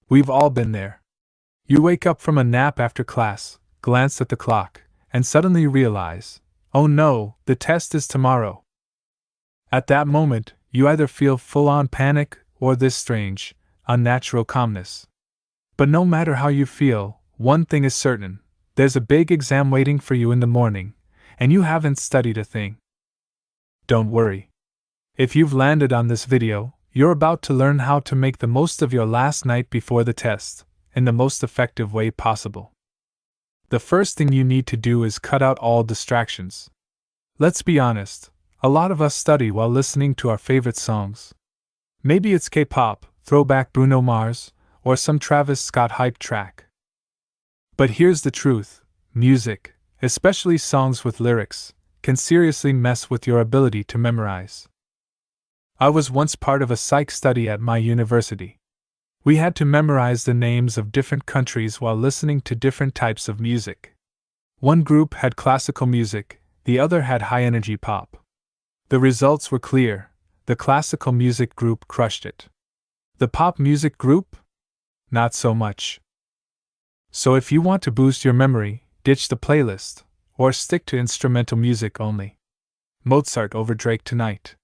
We've all been there. You wake up from a nap after class, glance at the clock, and suddenly realize, oh no, the test is tomorrow. At that moment, you either feel full-on panic or this strange, unnatural calmness. But no matter how you feel, one thing is certain: there's a big exam waiting for you in the morning, and you haven't studied a thing. Don't worry. If you've landed on this video, you're about to learn how to make the most of your last night before the test, in the most effective way possible. The first thing you need to do is cut out all distractions. Let's be honest, a lot of us study while listening to our favorite songs. Maybe it's K-pop, throwback Bruno Mars, or some Travis Scott hype track. But here's the truth: music, especially songs with lyrics, can seriously mess with your ability to memorize. I was once part of a psych study at my university. We had to memorize the names of different countries while listening to different types of music. One group had classical music, the other had high-energy pop. The results were clear: the classical music group crushed it. The pop music group? Not so much. So if you want to boost your memory, ditch the playlist, or stick to instrumental music only. Mozart over Drake tonight.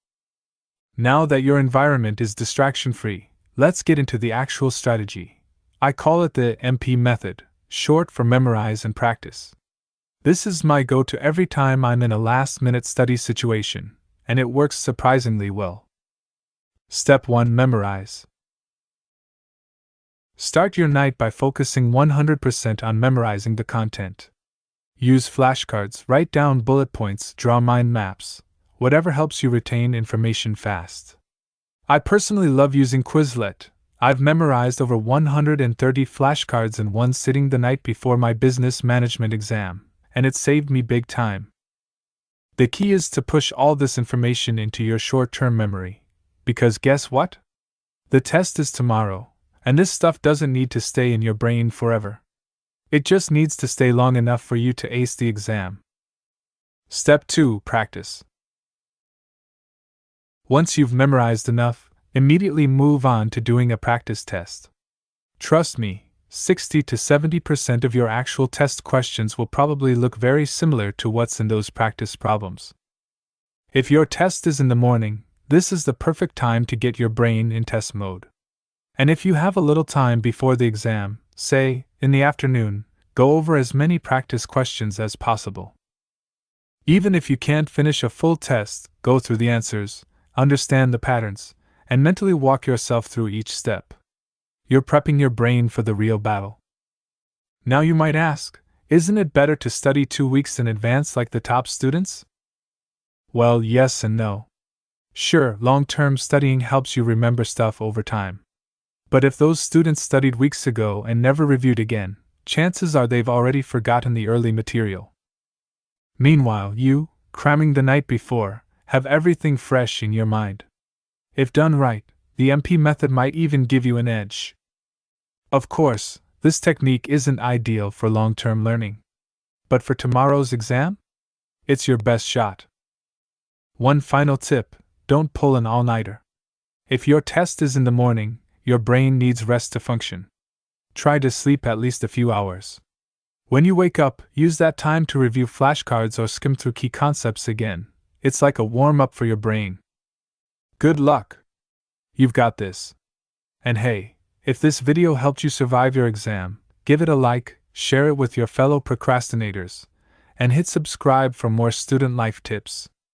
Now that your environment is distraction-free, let's get into the actual strategy. I call it the MP method, short for memorize and practice. This is my go-to every time I'm in a last-minute study situation, and it works surprisingly well. Step 1: Memorize. Start your night by focusing 100% on memorizing the content. Use flashcards, write down bullet points, draw mind maps, whatever helps you retain information fast. I personally love using Quizlet. I've memorized over 130 flashcards in one sitting the night before my business management exam, and it saved me big time. The key is to push all this information into your short-term memory, because guess what? The test is tomorrow, and this stuff doesn't need to stay in your brain forever. It just needs to stay long enough for you to ace the exam. Step 2: Practice. Once you've memorized enough, immediately move on to doing a practice test. Trust me, 60 to 70% of your actual test questions will probably look very similar to what's in those practice problems. If your test is in the morning, this is the perfect time to get your brain in test mode. And if you have a little time before the exam, say, in the afternoon, go over as many practice questions as possible. Even if you can't finish a full test, go through the answers, understand the patterns, and mentally walk yourself through each step. You're prepping your brain for the real battle. Now you might ask, isn't it better to study 2 weeks in advance like the top students? Well, yes and no. Sure, long-term studying helps you remember stuff over time. But if those students studied weeks ago and never reviewed again, chances are they've already forgotten the early material. Meanwhile, you, cramming the night before, have everything fresh in your mind. If done right, the MP method might even give you an edge. Of course, this technique isn't ideal for long-term learning. But for tomorrow's exam? It's your best shot. One final tip: don't pull an all-nighter. If your test is in the morning, your brain needs rest to function. Try to sleep at least a few hours. When you wake up, use that time to review flashcards or skim through key concepts again. It's like a warm-up for your brain. Good luck! You've got this. And hey, if this video helped you survive your exam, give it a like, share it with your fellow procrastinators, and hit subscribe for more student life tips.